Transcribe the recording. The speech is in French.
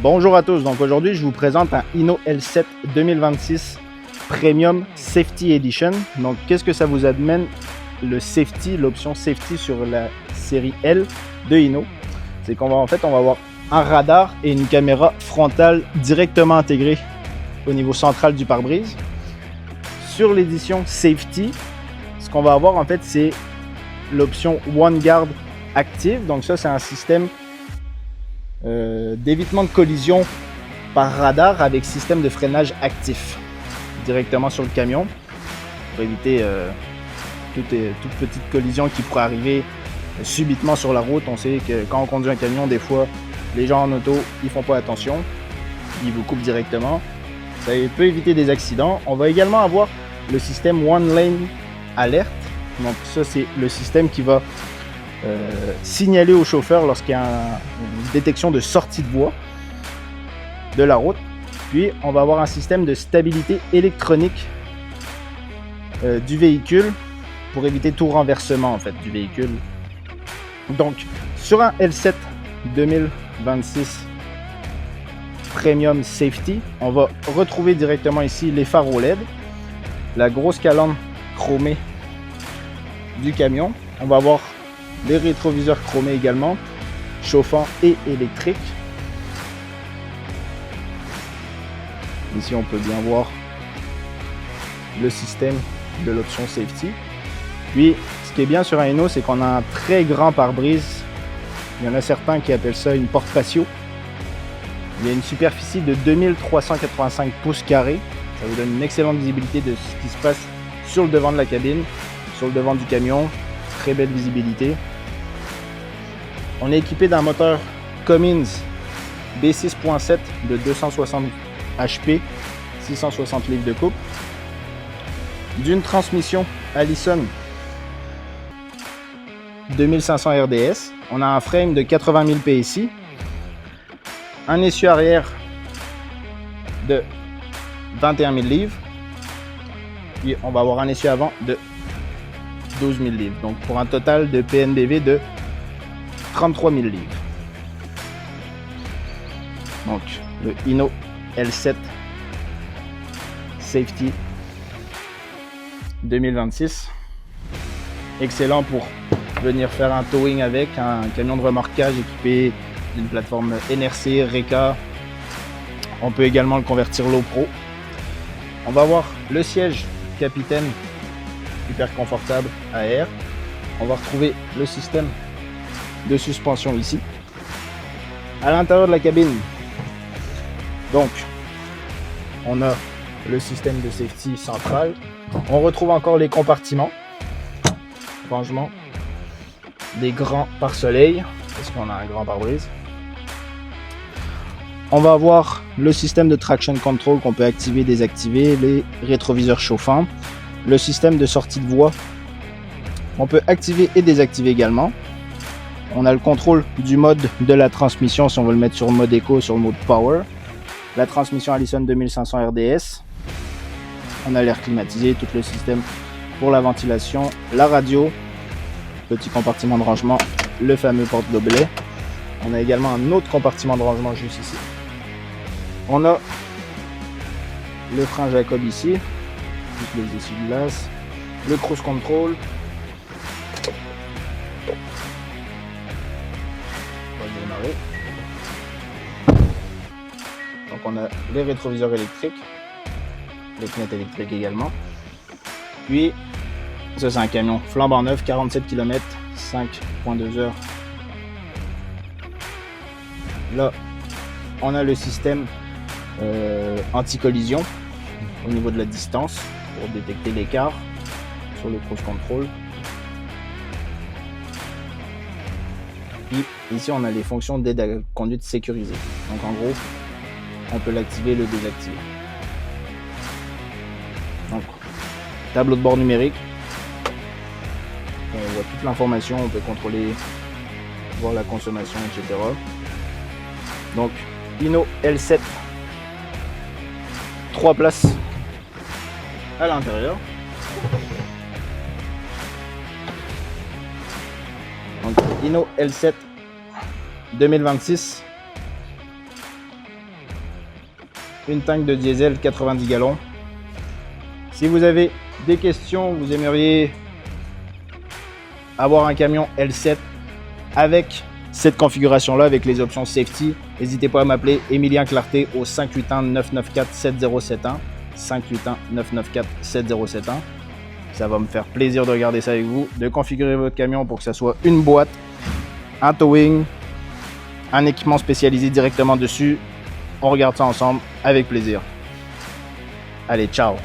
Bonjour à tous, donc aujourd'hui je vous présente un Hino L7 2026 Premium Safety Edition. Donc qu'est-ce que ça vous amène le safety, l'option safety sur la série L de Hino? C'est qu'on va on va avoir un radar et une caméra frontale directement intégrée au niveau central du pare-brise. Sur l'édition Safety, ce qu'on va avoir en fait c'est l'option OneGuard active. Donc ça c'est un système d'évitement de collision par radar avec système de freinage actif directement sur le camion pour éviter toute petite collision qui pourrait arriver subitement sur la route. On sait que quand on conduit un camion, des fois les gens en auto ils font pas attention, ils vous coupent directement, ça peut éviter des accidents. On va également avoir le système One Lane Alert. Donc ça c'est le système qui va signaler au chauffeur lorsqu'il y a une détection de sortie de voie de la route. Puis on va avoir un système de stabilité électronique du véhicule pour éviter tout renversement en fait du véhicule. Donc sur un L7 2026 Premium Safety, on va retrouver directement ici les phares OLED, la grosse calandre chromée du camion. On va avoir les rétroviseurs chromés également, chauffants et électriques. Ici on peut bien voir le système de l'option safety. Puis ce qui est bien sur un Hino, c'est qu'on a un très grand pare-brise. Il y en a certains qui appellent ça une porte patio. Il y a une superficie de 2385 pouces carrés. Ça vous donne une excellente visibilité de ce qui se passe sur le devant de la cabine, sur le devant du camion. Très belle visibilité. On est équipé d'un moteur Cummins B6.7 de 260 HP, 660 livres de coupe, d'une transmission Allison 2500 RDS. On a un frame de 80 000 PSI, un essieu arrière de 21 000 livres, puis on va avoir un essieu avant de 12 000 livres, donc pour un total de PNBV de 33 000 livres. Donc le Hino L7 Safety 2026, excellent pour venir faire un towing avec un camion de remorquage équipé d'une plateforme NRC, Reka. On peut également le convertir low pro. On va avoir le siège capitaine hyper confortable à air. On va retrouver le système de suspension ici à l'intérieur de la cabine. Donc on a le système de safety central. On retrouve encore les compartiments, rangement des grands pare-soleil parce qu'on a un grand pare-brise. On va avoir le système de traction control qu'on peut activer, désactiver, les rétroviseurs chauffants, le système de sortie de voie on peut activer et désactiver également. On a le contrôle du mode de la transmission si on veut le mettre sur le mode éco, sur le mode power. La transmission Allison 2500 RDS. On a l'air climatisé, tout le système pour la ventilation, la radio, petit compartiment de rangement, le fameux porte-gobelet. On a également un autre compartiment de rangement juste ici. On a le frein Jacob ici, les essuie-glaces, le cruise control. On va démarrer. Donc on a les rétroviseurs électriques, les fenêtres électriques également. Puis ça c'est un camion flambant neuf, 47 km, 5.2 heures. Là on a le système anti-collision au niveau de la distance pour détecter l'écart sur le cruise control. Puis ici on a les fonctions d'aide à la conduite sécurisée. Donc en gros on peut l'activer et le désactiver. Donc tableau de bord numérique. On voit toute l'information, on peut contrôler, voir la consommation, etc. Donc Hino L7, 3 places à l'intérieur. Donc Hino L7 2026 une tank de diesel 90 gallons. Si vous avez des questions, vous aimeriez avoir un camion L7 avec cette configuration-là, avec les options safety, n'hésitez pas à m'appeler Emilien Clarté au 581-994-7071. 581-994-7071. Ça va me faire plaisir de regarder ça avec vous, de configurer votre camion pour que ça soit une boîte, un towing, un équipement spécialisé directement dessus. On regarde ça ensemble avec plaisir. Allez, ciao!